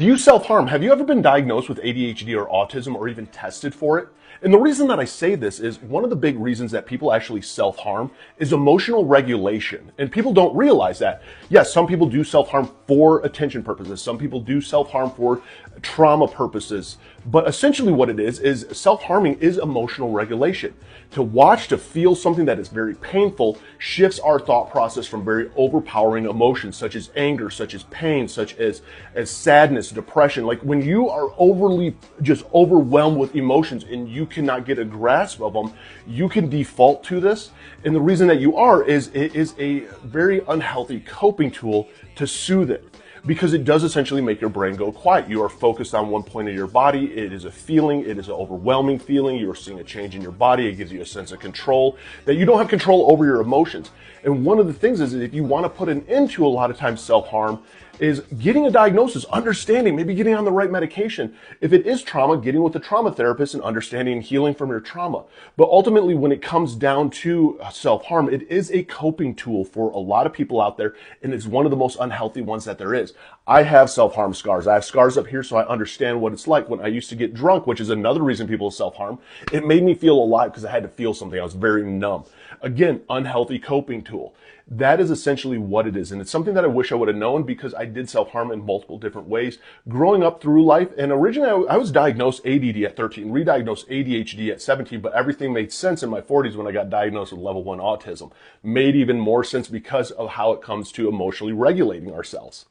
Do you self-harm? Have you ever been diagnosed with ADHD or autism or even tested for it? And the reason that I say this is one of the big reasons that people actually self-harm is emotional regulation. And people don't realize that. Yes, some people do self-harm for attention purposes. Some people do self-harm for trauma purposes. But essentially what it is self-harming is emotional regulation. To watch, to feel something that is very painful shifts our thought process from very overpowering emotions such as anger, such as pain, such as sadness, depression. Like when you are overly just overwhelmed with emotions and you cannot get a grasp of them, you can default to this. And the reason that you are is it is a very unhealthy coping tool to soothe it, because it does essentially make your brain go quiet. You are focused on one point of your body. It is a feeling. It is an overwhelming feeling. You are seeing a change in your body. It gives you a sense of control, that you don't have control over your emotions. And one of the things is that if you want to put an end to a lot of times self-harm is getting a diagnosis, understanding, maybe getting on the right medication. If it is trauma, getting with a trauma therapist and understanding and healing from your trauma. But ultimately, when it comes down to self-harm, it is a coping tool for a lot of people out there, and it's one of the most unhealthy ones that there is. I have self-harm scars. I have scars up here, so I understand what it's like. When I used to get drunk, which is another reason people self-harm, it made me feel alive because I had to feel something. I was very numb. Again, unhealthy coping tool. That is essentially what it is. And it's something that I wish I would have known, because I did self-harm in multiple different ways growing up through life. And originally I was diagnosed ADD at 13, re-diagnosed ADHD at 17, but everything made sense in my 40s when I got diagnosed with level 1 autism. Made even more sense because of how it comes to emotionally regulating ourselves.